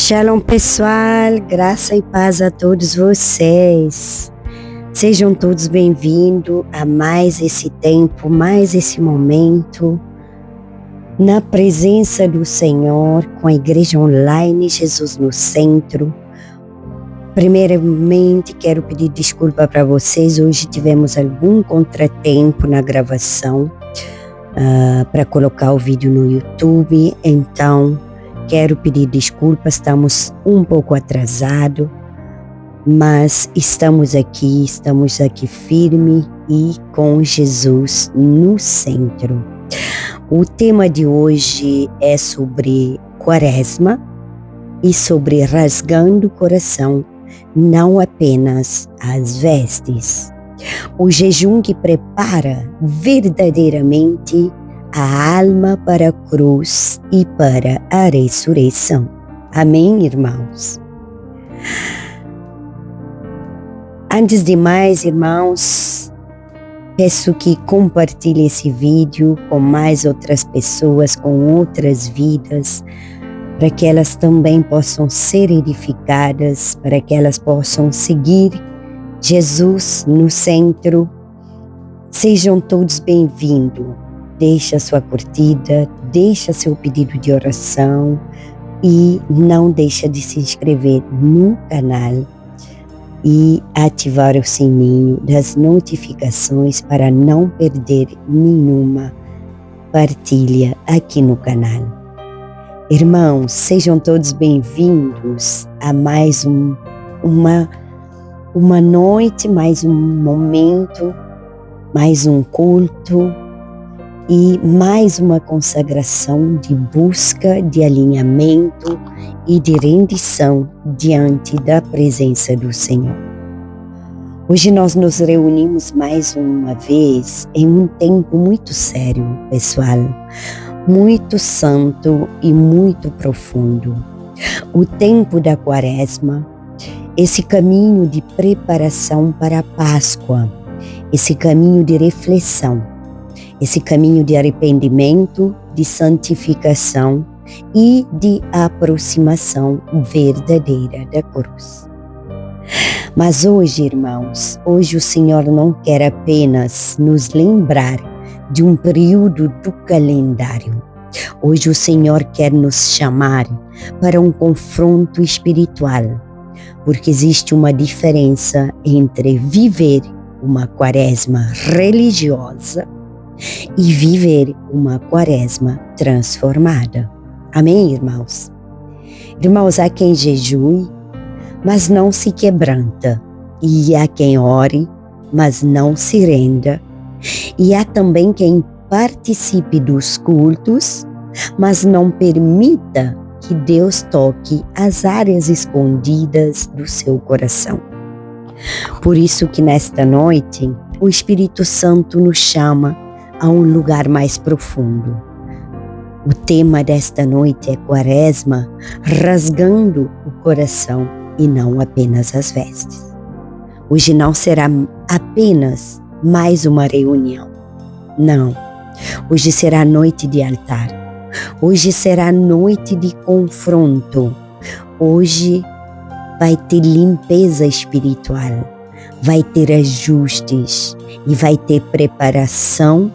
Shalom pessoal, graça e paz a todos vocês. Sejam todos bem-vindos a mais esse tempo, mais esse momento, na presença do Senhor, com a Igreja Online, Jesus no Centro. Primeiramente, quero pedir desculpa para vocês, hoje tivemos algum contratempo na gravação para colocar o vídeo no YouTube, então quero pedir desculpas, estamos um pouco atrasados, mas estamos aqui firme e com Jesus no centro. O tema de hoje é sobre Quaresma e sobre rasgando o coração, não apenas as vestes. O jejum que prepara verdadeiramente a alma para a cruz e para a ressurreição. Amém, irmãos? Antes de mais, irmãos, peço que compartilhe esse vídeo com mais outras pessoas, com outras vidas, para que elas também possam ser edificadas, para que elas possam seguir Jesus no centro. Sejam todos bem-vindos. Deixa sua curtida, deixa seu pedido de oração e não deixa de se inscrever no canal e ativar o sininho das notificações para não perder nenhuma partilha aqui no canal. Irmãos, sejam todos bem-vindos a mais uma noite, mais um momento, mais um culto e mais uma consagração de busca, de alinhamento e de rendição diante da presença do Senhor. Hoje nós nos reunimos mais uma vez em um tempo muito sério, pessoal, muito santo e muito profundo. O tempo da Quaresma, esse caminho de preparação para a Páscoa, esse caminho de reflexão, esse caminho de arrependimento, de santificação e de aproximação verdadeira da cruz. Mas hoje, irmãos, hoje o Senhor não quer apenas nos lembrar de um período do calendário. Hoje o Senhor quer nos chamar para um confronto espiritual, porque existe uma diferença entre viver uma Quaresma religiosa e viver uma Quaresma transformada. Amém, irmãos? Irmãos, há quem jejue, mas não se quebranta, e há quem ore, mas não se renda, e há também quem participe dos cultos, mas não permita que Deus toque as áreas escondidas do seu coração. Por isso que nesta noite, o Espírito Santo nos chama a um lugar mais profundo. O tema desta noite é Quaresma, rasgando o coração e não apenas as vestes. Hoje não será apenas mais uma reunião. Não. Hoje será noite de altar. Hoje será noite de confronto. Hoje vai ter limpeza espiritual. Vai ter ajustes e vai ter preparação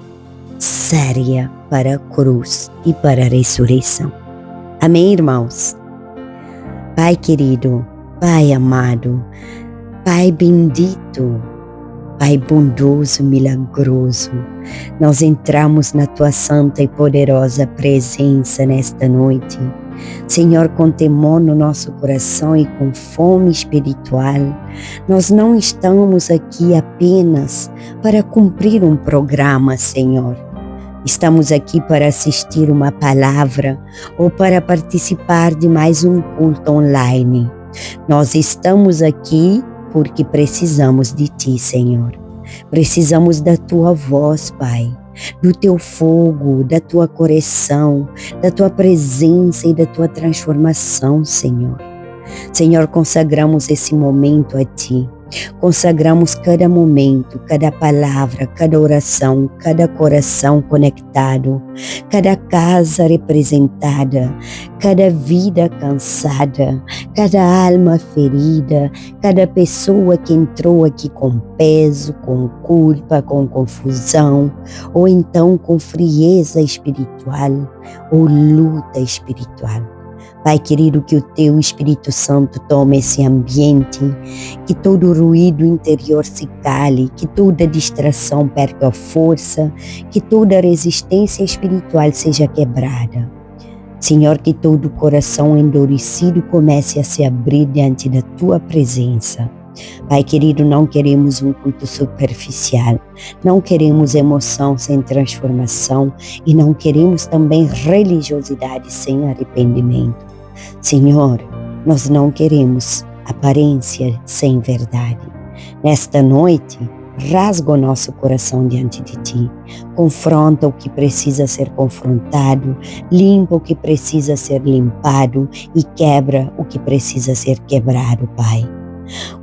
séria para a cruz e para a ressurreição. Amém, irmãos? Pai querido, Pai amado, Pai bendito, Pai bondoso, milagroso, nós entramos na Tua santa e poderosa presença nesta noite. Senhor, com temor no nosso coração e com fome espiritual, nós não estamos aqui apenas para cumprir um programa, Senhor. Estamos aqui para assistir uma palavra ou para participar de mais um culto online. Nós estamos aqui porque precisamos de Ti, Senhor. Precisamos da Tua voz, Pai, do Teu fogo, da Tua correção, da Tua presença e da Tua transformação, Senhor. Senhor, consagramos esse momento a Ti. Consagramos cada momento, cada palavra, cada oração, cada coração conectado, cada casa representada, cada vida cansada, cada alma ferida, cada pessoa que entrou aqui com peso, com culpa, com confusão, ou então com frieza espiritual ou luta espiritual. Pai querido, que o Teu Espírito Santo tome esse ambiente, que todo ruído interior se cale, que toda distração perca a força, que toda resistência espiritual seja quebrada. Senhor, que todo coração endurecido comece a se abrir diante da Tua presença. Pai querido, não queremos um culto superficial, não queremos emoção sem transformação e não queremos também religiosidade sem arrependimento. Senhor, nós não queremos aparência sem verdade. Nesta noite, rasga o nosso coração diante de Ti, confronta o que precisa ser confrontado, limpa o que precisa ser limpado e quebra o que precisa ser quebrado, Pai.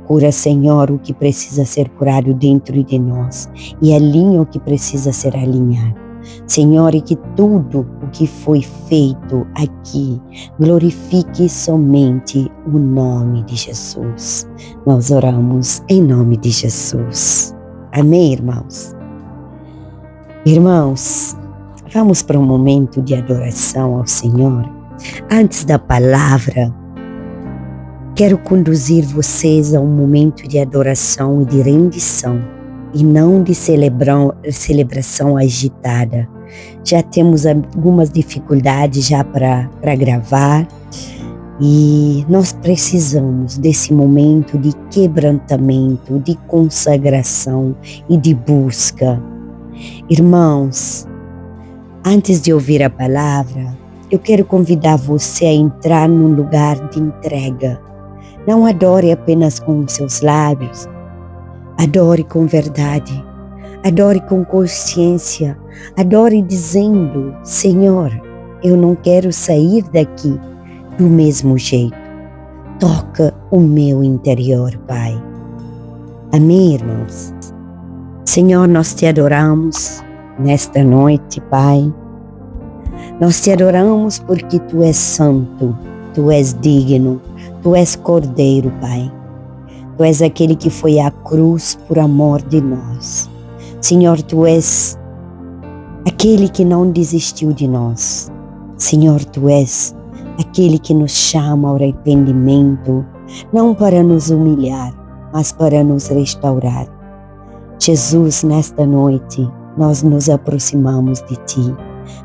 Cura, Senhor, o que precisa ser curado dentro de nós e alinha o que precisa ser alinhado. Senhor, e que tudo o que foi feito aqui glorifique somente o nome de Jesus. Nós oramos em nome de Jesus. Amém, irmãos? Irmãos, vamos para um momento de adoração ao Senhor. Antes da palavra, quero conduzir vocês a um momento de adoração e de rendição, e não de celebração agitada. Já temos algumas dificuldades já para gravar e nós precisamos desse momento de quebrantamento, de consagração e de busca. Irmãos, antes de ouvir a palavra, eu quero convidar você a entrar num lugar de entrega. Não adore apenas com os seus lábios, adore com verdade, adore com consciência, adore dizendo: Senhor, eu não quero sair daqui do mesmo jeito. Toca o meu interior, Pai. Amém, irmãos? Senhor, nós te adoramos nesta noite, Pai. Nós te adoramos porque Tu és santo, Tu és digno, Tu és Cordeiro, Pai. Tu és aquele que foi à cruz por amor de nós. Senhor, Tu és aquele que não desistiu de nós. Senhor, Tu és aquele que nos chama ao arrependimento, não para nos humilhar, mas para nos restaurar. Jesus, nesta noite, nós nos aproximamos de Ti,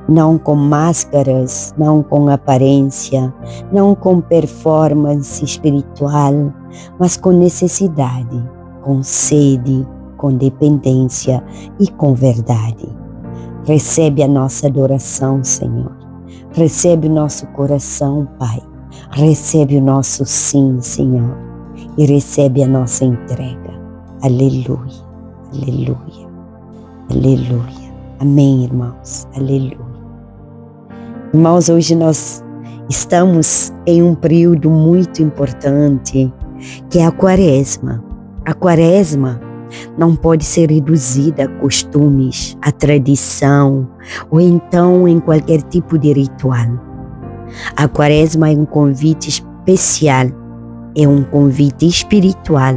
não com máscaras, não com aparência, não com performance espiritual, mas com necessidade, com sede, com dependência e com verdade. Recebe a nossa adoração, Senhor. Recebe o nosso coração, Pai. Recebe o nosso sim, Senhor. E recebe a nossa entrega. Aleluia, aleluia, aleluia. Amém, irmãos. Aleluia. Irmãos, hoje nós estamos em um período muito importante, que é a Quaresma. A Quaresma não pode ser reduzida a costumes, a tradição ou então em qualquer tipo de ritual. A Quaresma é um convite especial, é um convite espiritual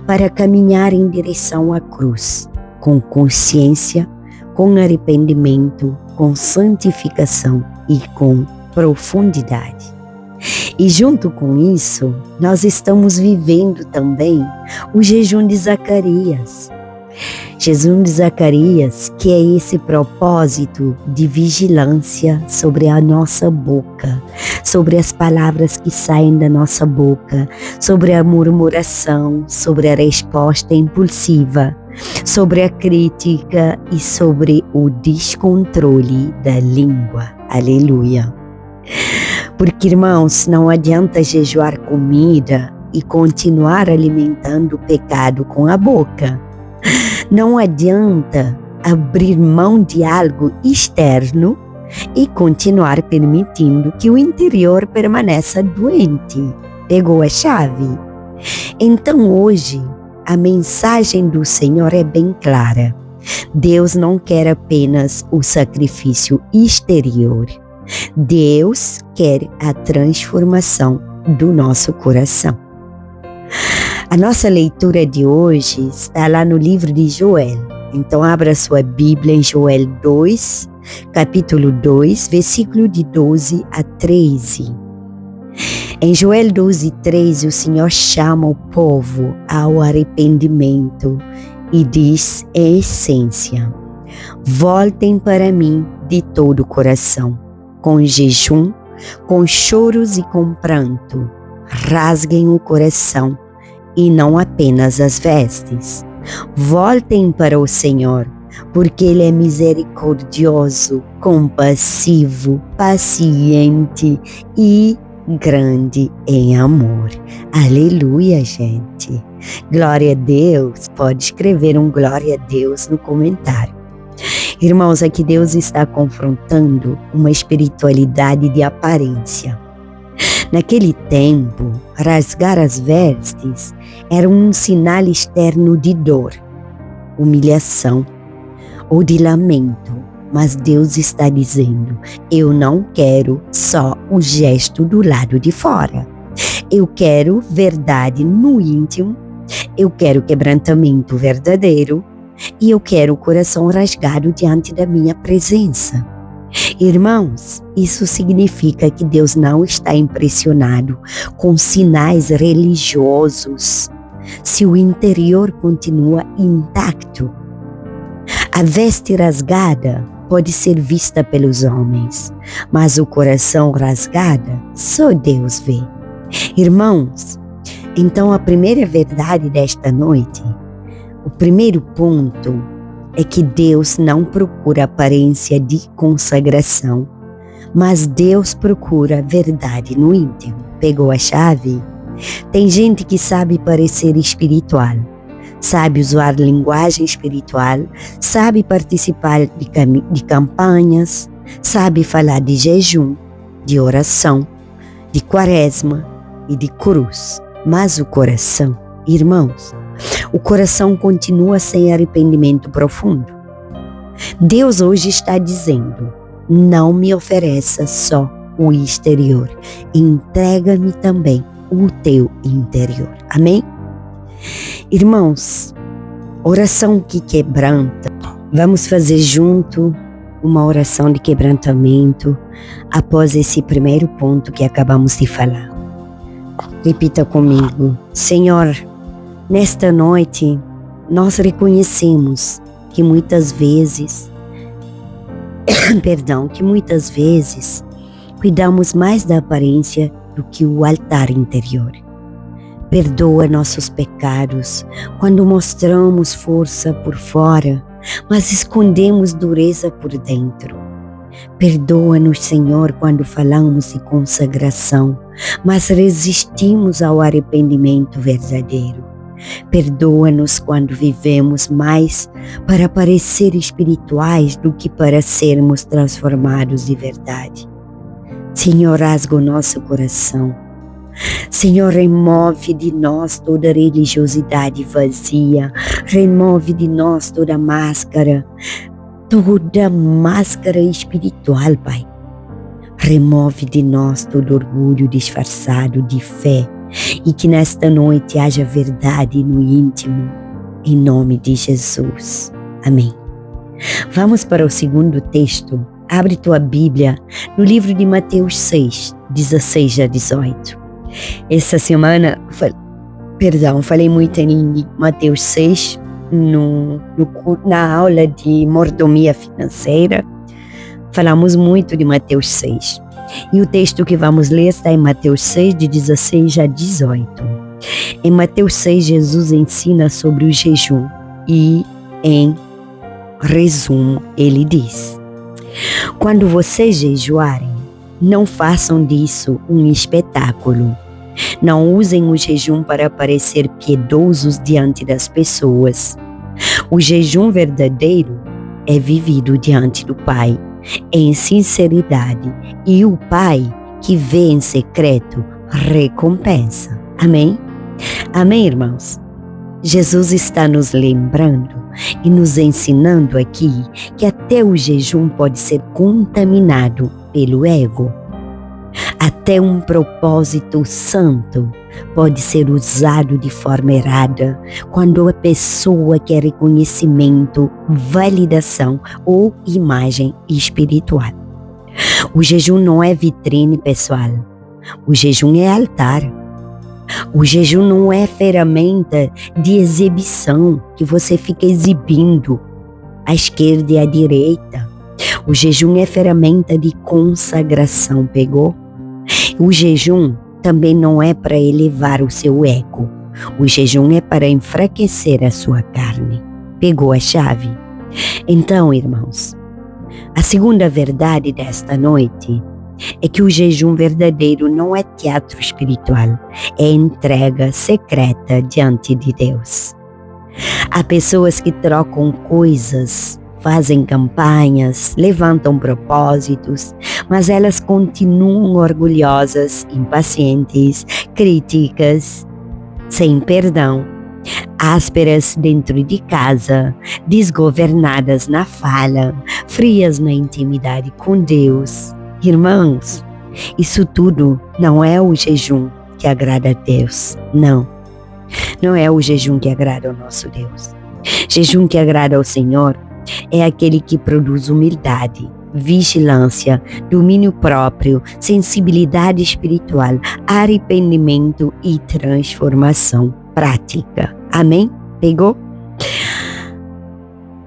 para caminhar em direção à cruz, com consciência, com arrependimento, com santificação e com profundidade. E junto com isso, nós estamos vivendo também o jejum de Zacarias. Jejum de Zacarias, que é esse propósito de vigilância sobre a nossa boca, sobre as palavras que saem da nossa boca, sobre a murmuração, sobre a resposta impulsiva, sobre a crítica e sobre o descontrole da língua. Aleluia! Porque, irmãos, não adianta jejuar comida e continuar alimentando o pecado com a boca. Não adianta abrir mão de algo externo e continuar permitindo que o interior permaneça doente. Pegou a chave? Então hoje, a mensagem do Senhor é bem clara. Deus não quer apenas o sacrifício exterior. Deus quer a transformação do nosso coração. A nossa leitura de hoje está lá no livro de Joel. Então abra sua Bíblia em Joel 2, capítulo 2, versículo de 12 a 13. Em Joel 12, 13, o Senhor chama o povo ao arrependimento e diz em essência: voltem para mim de todo o coração, com jejum, com choros e com pranto. Rasguem o coração e não apenas as vestes. Voltem para o Senhor, porque Ele é misericordioso, compassivo, paciente e grande em amor. Aleluia, gente. Glória a Deus. Pode escrever um glória a Deus no comentário. Irmãos, aqui Deus está confrontando uma espiritualidade de aparência. Naquele tempo, rasgar as vestes era um sinal externo de dor, humilhação ou de lamento. Mas Deus está dizendo: eu não quero só o gesto do lado de fora. Eu quero verdade no íntimo, eu quero quebrantamento verdadeiro e eu quero o coração rasgado diante da minha presença. Irmãos, isso significa que Deus não está impressionado com sinais religiosos se o interior continua intacto. A veste rasgada pode ser vista pelos homens, mas o coração rasgado só Deus vê. Irmãos, então a primeira verdade desta noite, o primeiro ponto é que Deus não procura aparência de consagração, mas Deus procura verdade no íntimo. Pegou a chave? Tem gente que sabe parecer espiritual, sabe usar linguagem espiritual, sabe participar de campanhas, sabe falar de jejum, de oração, de quaresma e de cruz. Mas o coração, irmãos, o coração continua sem arrependimento profundo. Deus hoje está dizendo: não me ofereça só o exterior, entrega-me também o teu interior. Amém? Irmãos, oração que quebranta. Vamos fazer junto uma oração de quebrantamento após esse primeiro ponto que acabamos de falar. Repita comigo: Senhor, nesta noite nós reconhecemos que muitas vezes, cuidamos mais da aparência do que o altar interior. Perdoa nossos pecados quando mostramos força por fora, mas escondemos dureza por dentro. Perdoa-nos, Senhor, quando falamos de consagração, mas resistimos ao arrependimento verdadeiro. Perdoa-nos quando vivemos mais para parecer espirituais do que para sermos transformados de verdade. Senhor, rasga o nosso coração. Senhor, remove de nós toda religiosidade vazia, remove de nós toda máscara espiritual, Pai. Remove de nós todo orgulho disfarçado de fé e que nesta noite haja verdade no íntimo, em nome de Jesus. Amém. Vamos para o segundo texto. Abre tua Bíblia no livro de Mateus 6, 16 a 18. Essa semana, falei muito em Mateus 6, na aula de mordomia financeira. Falamos muito de Mateus 6. E o texto que vamos ler está em Mateus 6, de 16 a 18. Em Mateus 6, Jesus ensina sobre o jejum e, em resumo, ele diz: quando vocês jejuarem, não façam disso um espetáculo. Não usem o jejum para parecer piedosos diante das pessoas. O jejum verdadeiro é vivido diante do Pai, em sinceridade, e o Pai, que vê em secreto, recompensa. Amém? Amém, irmãos? Jesus está nos lembrando e nos ensinando aqui que até o jejum pode ser contaminado pelo ego. Até um propósito santo pode ser usado de forma errada quando a pessoa quer reconhecimento, validação ou imagem espiritual. O jejum não é vitrine, pessoal. O jejum é altar. O jejum não é ferramenta de exibição que você fica exibindo à esquerda e à direita. O jejum é ferramenta de consagração, pegou? O jejum também não é para elevar o seu ego. O jejum é para enfraquecer a sua carne. Pegou a chave? Então, irmãos, a segunda verdade desta noite é que o jejum verdadeiro não é teatro espiritual, é entrega secreta diante de Deus. Há pessoas que trocam coisas, fazem campanhas, levantam propósitos, mas elas continuam orgulhosas, impacientes, críticas, sem perdão, ásperas dentro de casa, desgovernadas na fala, frias na intimidade com Deus. Irmãos, isso tudo não é o jejum que agrada a Deus, não. Não é o jejum que agrada ao nosso Deus. Jejum que agrada ao Senhor é aquele que produz humildade, vigilância, domínio próprio, sensibilidade espiritual, arrependimento e transformação prática. Amém? Pegou?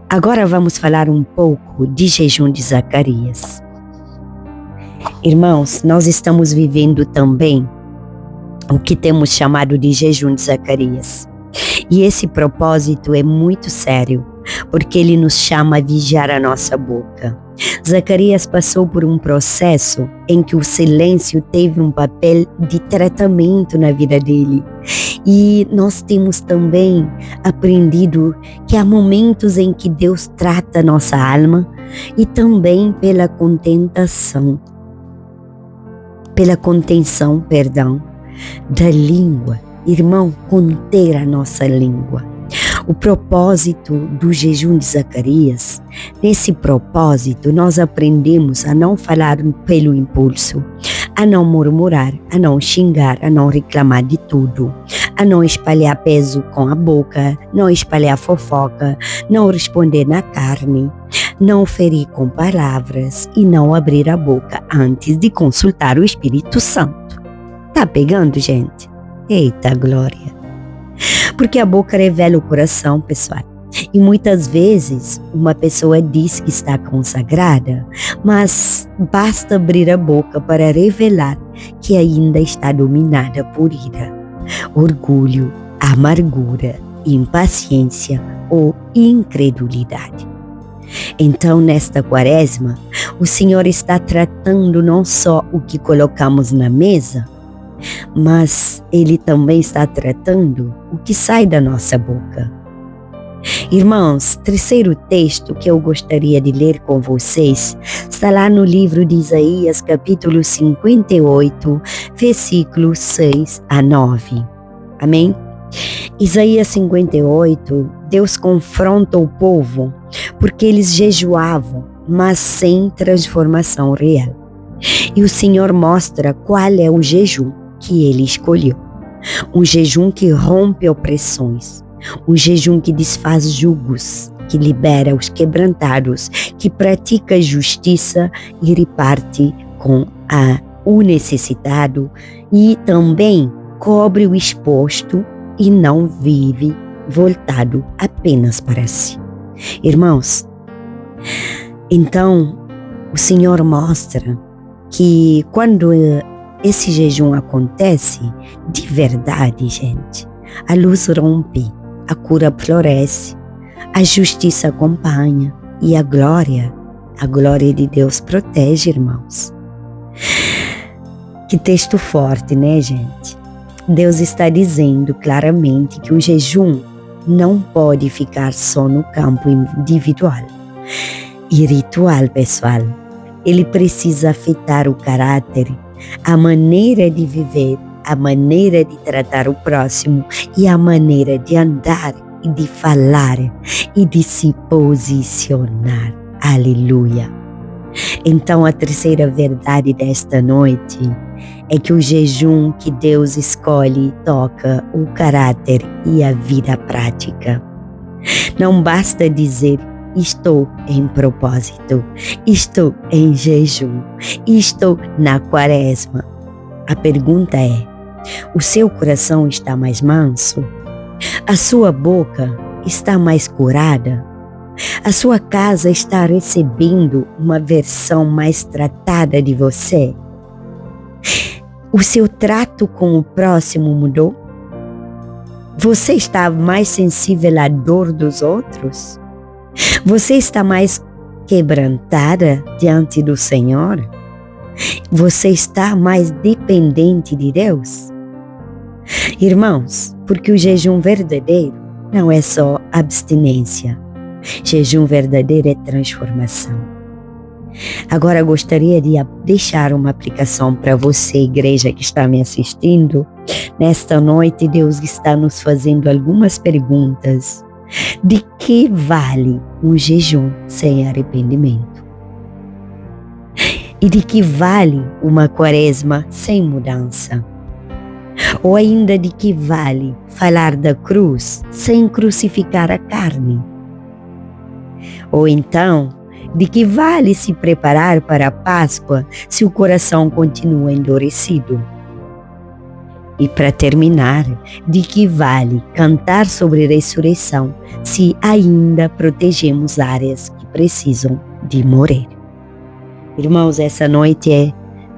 Agora vamos falar um pouco de jejum de Zacarias. Irmãos, nós estamos vivendo também o que temos chamado de jejum de Zacarias. E esse propósito é muito sério, porque ele nos chama a vigiar a nossa boca. Zacarias passou por um processo em que o silêncio teve um papel de tratamento na vida dele. E nós temos também aprendido que há momentos em que Deus trata nossa alma e também pela contenção, da língua. Irmão, conter a nossa língua. O propósito do jejum de Zacarias, nesse propósito nós aprendemos a não falar pelo impulso, a não murmurar, a não xingar, a não reclamar de tudo, a não espalhar peso com a boca, não espalhar fofoca, não responder na carne, não ferir com palavras e não abrir a boca antes de consultar o Espírito Santo. Tá pegando, gente? Eita glória! Porque a boca revela o coração, pessoal. E muitas vezes uma pessoa diz que está consagrada, mas basta abrir a boca para revelar que ainda está dominada por ira, orgulho, amargura, impaciência ou incredulidade. Então, nesta quaresma, o Senhor está tratando não só o que colocamos na mesa, mas Ele também está tratando o que sai da nossa boca. Irmãos, terceiro texto que eu gostaria de ler com vocês está lá no livro de Isaías, capítulo 58, versículos 6 a 9. Amém? Isaías 58, Deus confronta o povo porque eles jejuavam, mas sem transformação real. E o Senhor mostra qual é o jejum que Ele escolheu. Um jejum que rompe opressões, um jejum que desfaz julgos, que libera os quebrantados, que pratica justiça e reparte com o necessitado e também cobre o exposto e não vive voltado apenas para si. Irmãos, então o Senhor mostra que quando esse jejum acontece, de verdade, gente, a luz rompe, a cura floresce, a justiça acompanha e a glória de Deus protege, irmãos. Que texto forte, né, gente? Deus está dizendo claramente que o jejum não pode ficar só no campo individual e ritual, pessoal. Ele precisa afetar o caráter, a maneira de viver, a maneira de tratar o próximo e a maneira de andar e de falar e de se posicionar. Aleluia! Então a terceira verdade desta noite é que o jejum que Deus escolhe toca o caráter e a vida prática. Não basta dizer: estou em propósito, estou em jejum, estou na quaresma. A pergunta é: o seu coração está mais manso? A sua boca está mais curada? A sua casa está recebendo uma versão mais tratada de você? O seu trato com o próximo mudou? Você está mais sensível à dor dos outros? Você está mais quebrantada diante do Senhor? Você está mais dependente de Deus? Irmãos, porque o jejum verdadeiro não é só abstinência. Jejum verdadeiro é transformação. Agora gostaria de deixar uma aplicação para você, igreja que está me assistindo. Nesta noite, Deus está nos fazendo algumas perguntas. De que vale um jejum sem arrependimento? E de que vale uma quaresma sem mudança? Ou ainda de que vale falar da cruz sem crucificar a carne? Ou então, de que vale se preparar para a Páscoa se o coração continua endurecido? E para terminar, de que vale cantar sobre ressurreição se ainda protegemos áreas que precisam de morrer? Irmãos, essa noite é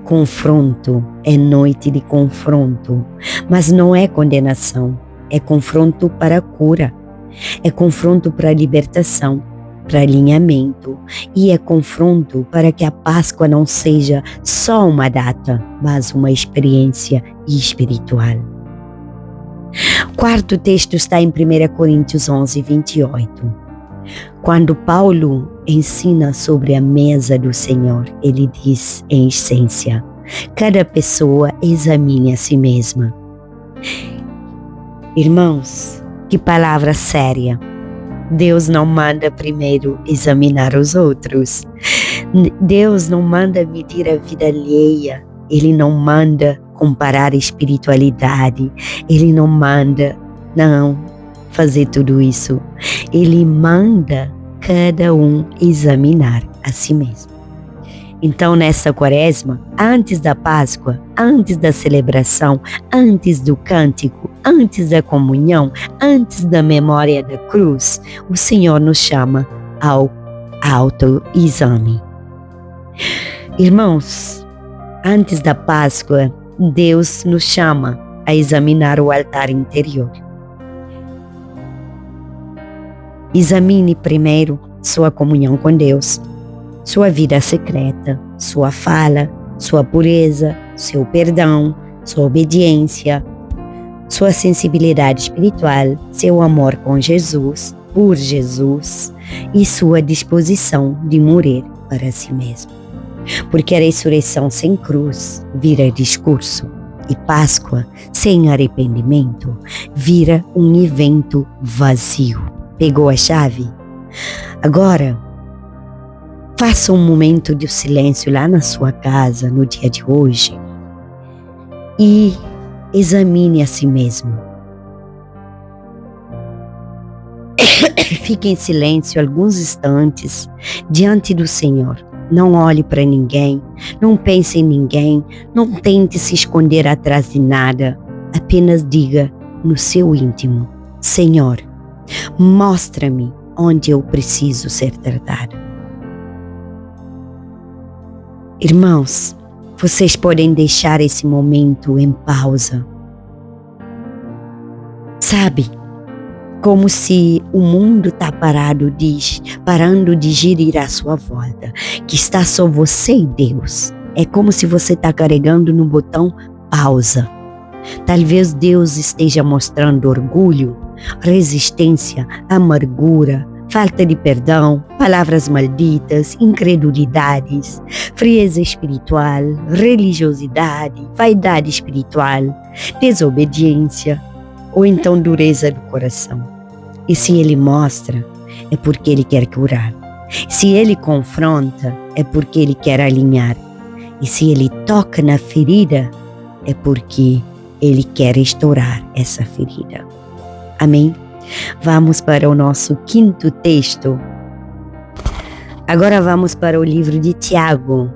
confronto, é noite de confronto, mas não é condenação, é confronto para a cura, é confronto para a libertação, para alinhamento, e é confronto para que a Páscoa não seja só uma data, mas uma experiência espiritual. O quarto texto está em 1 Coríntios 11, 28. Quando Paulo ensina sobre a mesa do Senhor, ele diz, em essência: cada pessoa examine a si mesma. Irmãos, que palavra séria! Deus não manda primeiro examinar os outros. Deus não manda medir a vida alheia. Ele não manda comparar a espiritualidade. Ele não manda, não, fazer tudo isso. Ele manda cada um examinar a si mesmo. Então, nessa quaresma, antes da Páscoa, antes da celebração, antes do cântico, antes da comunhão, antes da memória da cruz, o Senhor nos chama ao autoexame. Irmãos, antes da Páscoa, Deus nos chama a examinar o altar interior. Examine primeiro sua comunhão com Deus, sua vida secreta, sua fala, sua pureza, seu perdão, sua obediência, sua sensibilidade espiritual, seu amor com Jesus, por Jesus e sua disposição de morrer para si mesmo. Porque a ressurreição sem cruz vira discurso e Páscoa sem arrependimento vira um evento vazio. Pegou a chave? Agora, faça um momento de silêncio lá na sua casa no dia de hoje e examine a si mesmo. Fique em silêncio alguns instantes diante do Senhor. Não olhe para ninguém, não pense em ninguém, não tente se esconder atrás de nada. Apenas diga no seu íntimo: Senhor, mostra-me onde eu preciso ser tratado. Irmãos, vocês podem deixar esse momento em pausa. Sabe, como se o mundo está parando de girar à sua volta, que está só você e Deus. É como se você está carregando no botão pausa. Talvez Deus esteja mostrando orgulho, resistência, amargura, falta de perdão, palavras malditas, incredulidades, frieza espiritual, religiosidade, vaidade espiritual, desobediência ou então dureza do coração. E se Ele mostra, é porque Ele quer curar. Se Ele confronta, é porque Ele quer alinhar. E se Ele toca na ferida, é porque Ele quer estourar essa ferida. Amém? Vamos para o nosso quinto texto. Agora vamos para o livro de Tiago,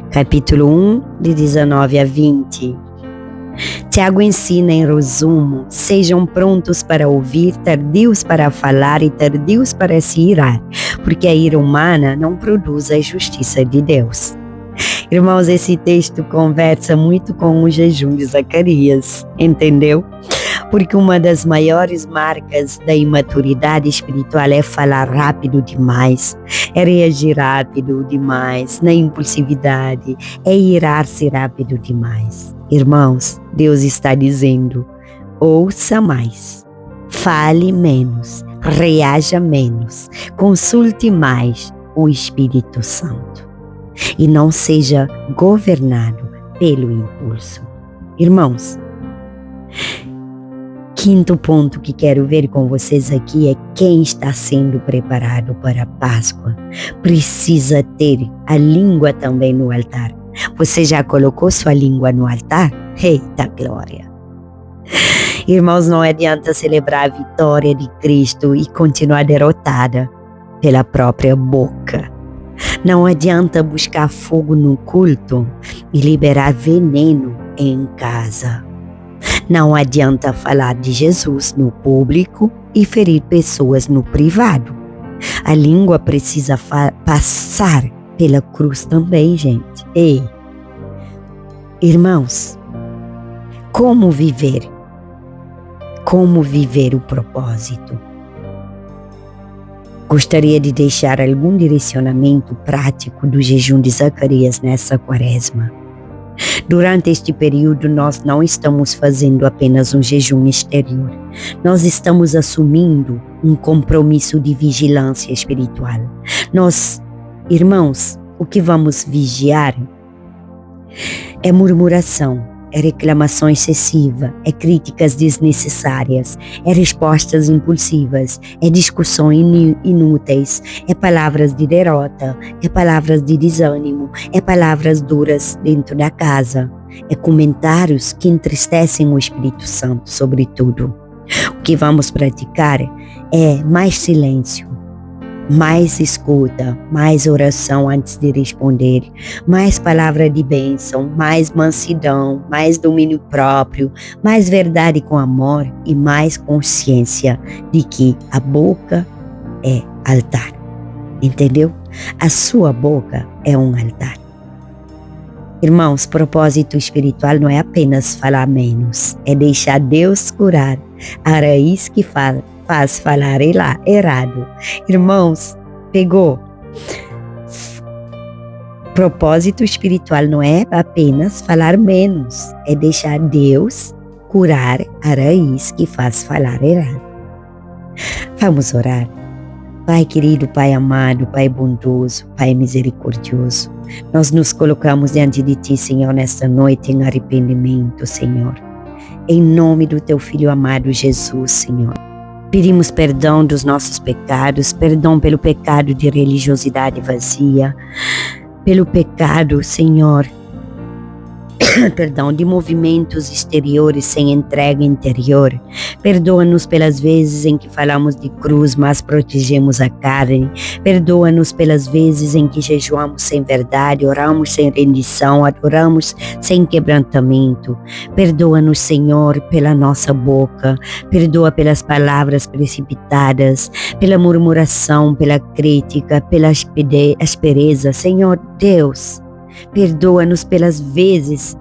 capítulo 1, de 19 a 20. Tiago ensina em resumo: sejam prontos para ouvir, tardios para falar e tardios para se irar, porque a ira humana não produz a justiça de Deus. Irmãos, esse texto conversa muito com o jejum de Zacarias, entendeu? Porque uma das maiores marcas da imaturidade espiritual é falar rápido demais, é reagir rápido demais, na impulsividade, é irar-se rápido demais. Irmãos, Deus está dizendo: ouça mais, fale menos, reaja menos, consulte mais o Espírito Santo e não seja governado pelo impulso. Irmãos, quinto ponto que quero ver com vocês aqui é: quem está sendo preparado para a Páscoa precisa ter a língua também no altar. Você já colocou sua língua no altar? Eita glória! Irmãos, não adianta celebrar a vitória de Cristo e continuar derrotada pela própria boca. Não adianta buscar fogo no culto e liberar veneno em casa. Não adianta falar de Jesus no público e ferir pessoas no privado. A língua precisa passar pela cruz também, gente. Ei, irmãos, como viver? Como viver o propósito? Gostaria de deixar algum direcionamento prático do jejum de Zacarias nessa quaresma. Durante este período, nós não estamos fazendo apenas um jejum exterior. Nós estamos assumindo um compromisso de vigilância espiritual. Nós, irmãos, o que vamos vigiar é murmuração, é reclamação excessiva, é críticas desnecessárias, é respostas impulsivas, é discussões inúteis, é palavras de derrota, é palavras de desânimo, é palavras duras dentro da casa, é comentários que entristecem o Espírito Santo, sobretudo. O que vamos praticar é mais silêncio, mais escuta, mais oração antes de responder, mais palavra de bênção, mais mansidão, mais domínio próprio, mais verdade com amor e mais consciência de que a boca é altar. Entendeu? A sua boca é um altar. Irmãos, propósito espiritual não é apenas falar menos, é deixar Deus curar a raiz que faz falar errado. Irmãos, pegou? Propósito espiritual não é apenas falar menos, é deixar Deus curar a raiz que faz falar errado. Vamos orar. Pai querido, Pai amado, Pai bondoso, Pai misericordioso, nós nos colocamos diante de Ti, Senhor, nesta noite em arrependimento, Senhor. Em nome do Teu Filho amado Jesus, Senhor. Pedimos perdão dos nossos pecados, perdão pelo pecado de religiosidade vazia, pelo pecado, Senhor, perdão, de movimentos exteriores sem entrega interior. Perdoa-nos pelas vezes em que falamos de cruz, mas protegemos a carne. Perdoa-nos pelas vezes em que jejuamos sem verdade, oramos sem rendição, adoramos sem quebrantamento. Perdoa-nos, Senhor, pela nossa boca. Perdoa pelas palavras precipitadas, pela murmuração, pela crítica, pela aspereza. Senhor Deus, perdoa-nos pelas vezes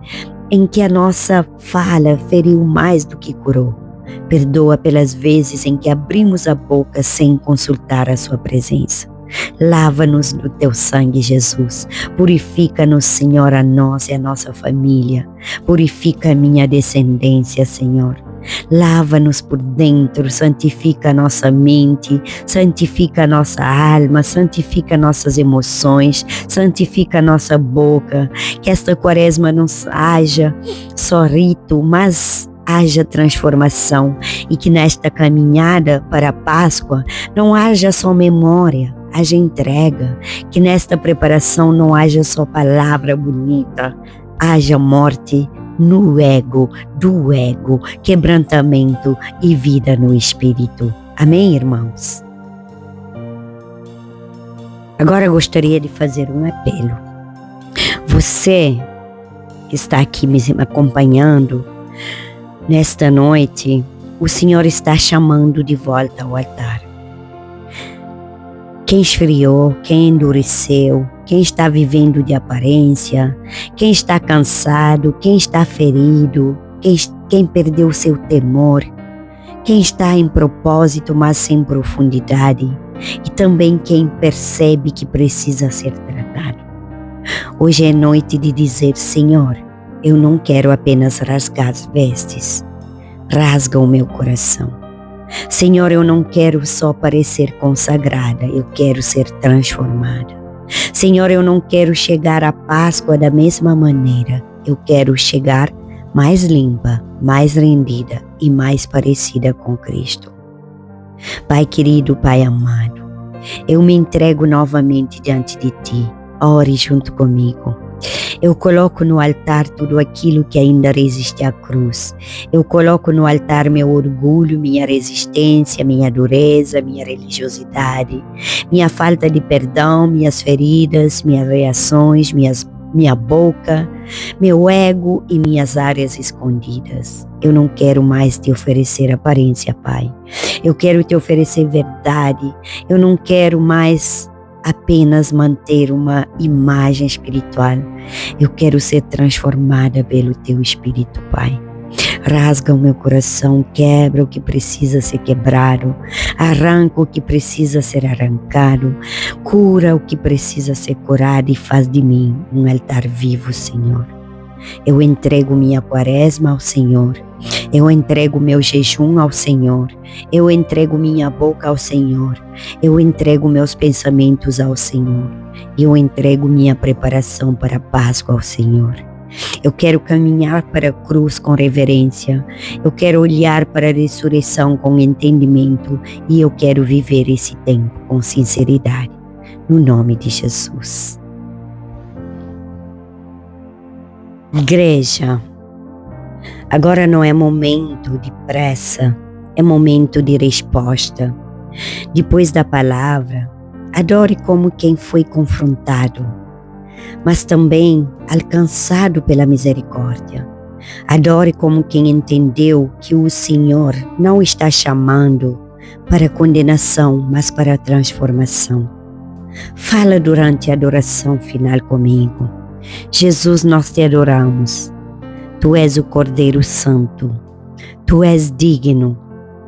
em que a nossa fala feriu mais do que curou. Perdoa pelas vezes em que abrimos a boca sem consultar a sua presença. Lava-nos no teu sangue, Jesus. Purifica-nos, Senhor, a nós e a nossa família. Purifica a minha descendência, Senhor. Lava-nos por dentro, santifica a nossa mente, santifica a nossa alma, santifica nossas emoções, santifica a nossa boca. Que esta quaresma não haja só rito, mas haja transformação, e que nesta caminhada para a Páscoa não haja só memória, haja entrega. Que nesta preparação não haja só palavra bonita, haja morte no ego, do ego, quebrantamento e vida no espírito. Amém, irmãos? Agora gostaria de fazer um apelo. Você que está aqui me acompanhando nesta noite, o Senhor está chamando de volta ao altar. Quem esfriou, quem endureceu, quem está vivendo de aparência, quem está cansado, quem está ferido, quem perdeu o seu temor, quem está em propósito, mas sem profundidade, e também quem percebe que precisa ser tratado. Hoje é noite de dizer: Senhor, eu não quero apenas rasgar as vestes, rasga o meu coração. Senhor, eu não quero só parecer consagrada, eu quero ser transformada. Senhor, eu não quero chegar à Páscoa da mesma maneira, eu quero chegar mais limpa, mais rendida e mais parecida com Cristo. Pai querido, Pai amado, eu me entrego novamente diante de Ti, ore junto comigo. Eu coloco no altar tudo aquilo que ainda resiste à cruz. Eu coloco no altar meu orgulho, minha resistência, minha dureza, minha religiosidade, minha falta de perdão, minhas feridas, minhas reações, minha boca, meu ego e minhas áreas escondidas. Eu não quero mais te oferecer aparência, Pai. Eu quero te oferecer verdade. Eu não quero mais apenas manter uma imagem espiritual. Eu quero ser transformada pelo Teu Espírito, Pai. Rasga o meu coração, quebra o que precisa ser quebrado, arranca o que precisa ser arrancado, cura o que precisa ser curado e faz de mim um altar vivo, Senhor. Eu entrego minha quaresma ao Senhor, eu entrego meu jejum ao Senhor, eu entrego minha boca ao Senhor, eu entrego meus pensamentos ao Senhor, eu entrego minha preparação para a Páscoa ao Senhor. Eu quero caminhar para a cruz com reverência, eu quero olhar para a ressurreição com entendimento e eu quero viver esse tempo com sinceridade, no nome de Jesus. Igreja, agora não é momento de pressa, é momento de resposta. Depois da palavra, adore como quem foi confrontado, mas também alcançado pela misericórdia. Adore como quem entendeu que o Senhor não está chamando para condenação, mas para transformação. Fala durante a adoração final comigo. Jesus, nós te adoramos. Tu és o Cordeiro Santo. Tu és digno.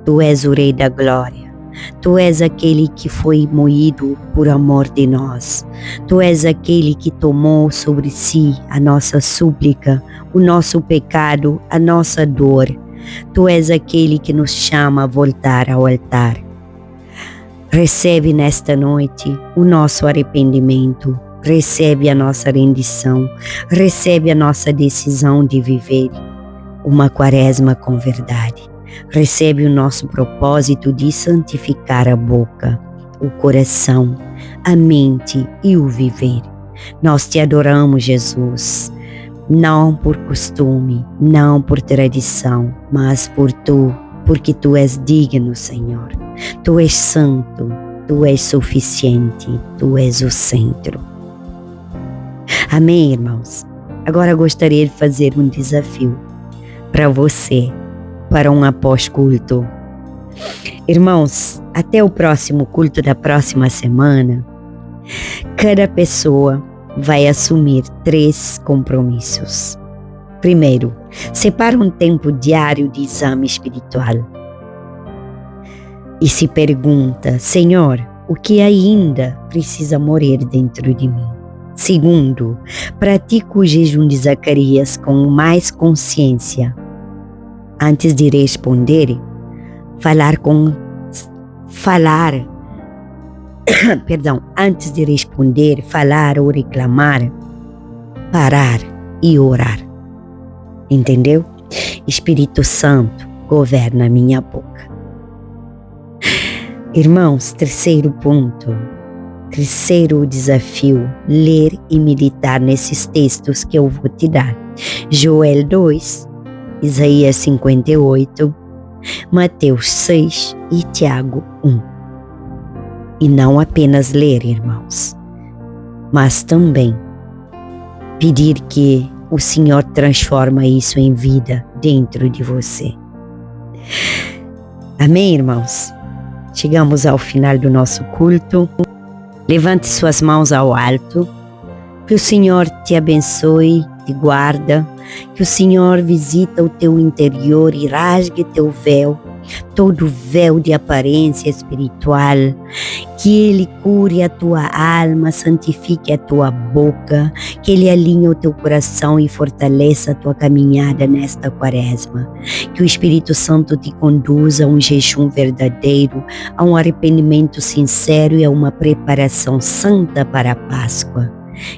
Tu és o Rei da Glória. Tu és aquele que foi moído por amor de nós. Tu és aquele que tomou sobre si a nossa súplica, o nosso pecado, a nossa dor. Tu és aquele que nos chama a voltar ao altar. Recebe nesta noite o nosso arrependimento. Recebe a nossa rendição, recebe a nossa decisão de viver uma quaresma com verdade. Recebe o nosso propósito de santificar a boca, o coração, a mente e o viver. Nós te adoramos, Jesus, não por costume, não por tradição, mas porque tu és digno, Senhor. Tu és santo, tu és suficiente, tu és o centro. Amém, irmãos? Agora gostaria de fazer um desafio para você, para um após-culto. Irmãos, até o próximo culto da próxima semana, cada pessoa vai assumir 3 compromissos. Primeiro, separa um tempo diário de exame espiritual e se pergunta: Senhor, o que ainda precisa morrer dentro de mim? Segundo, pratica o jejum de Zacarias com mais consciência. antes de responder, antes de responder, falar ou reclamar, parar e orar. Entendeu? Espírito Santo, governa a minha boca. Irmãos, terceiro desafio, ler e meditar nesses textos que eu vou te dar. Joel 2, Isaías 58, Mateus 6 e Tiago 1. E não apenas ler, irmãos, mas também pedir que o Senhor transforme isso em vida dentro de você. Amém, irmãos? Chegamos ao final do nosso culto. Levante suas mãos ao alto. Que o Senhor te abençoe, te guarda. Que o Senhor visita o teu interior e rasgue teu véu, todo véu de aparência espiritual. Que Ele cure a tua alma, santifique a tua boca. Que Ele alinhe o teu coração e fortaleça a tua caminhada nesta quaresma. Que o Espírito Santo te conduza a um jejum verdadeiro, a um arrependimento sincero e a uma preparação santa para a Páscoa.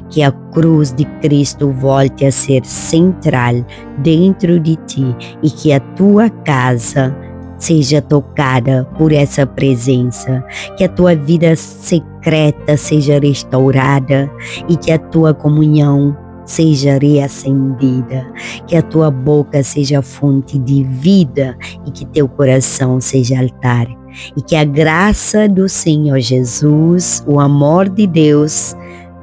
Que a cruz de Cristo volte a ser central dentro de ti e que a tua casa seja tocada por essa presença, que a tua vida secreta seja restaurada e que a tua comunhão seja reacendida, que a tua boca seja fonte de vida e que teu coração seja altar. E que a graça do Senhor Jesus, o amor de Deus,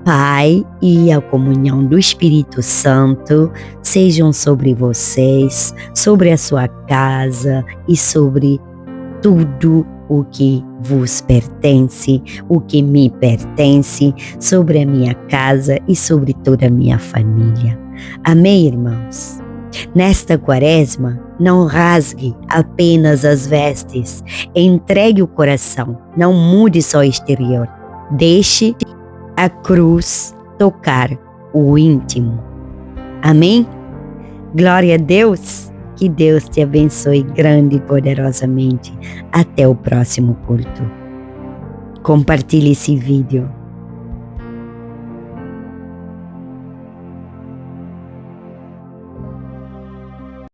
Pai e a comunhão do Espírito Santo sejam sobre vocês, sobre a sua casa e sobre tudo o que vos pertence, o que me pertence, sobre a minha casa e sobre toda a minha família. Amém, irmãos? Nesta quaresma, não rasgue apenas as vestes, entregue o coração, não mude só o exterior, deixe a cruz tocar o íntimo. Amém? Glória a Deus. Que Deus te abençoe grande e poderosamente. Até o próximo culto. Compartilhe esse vídeo.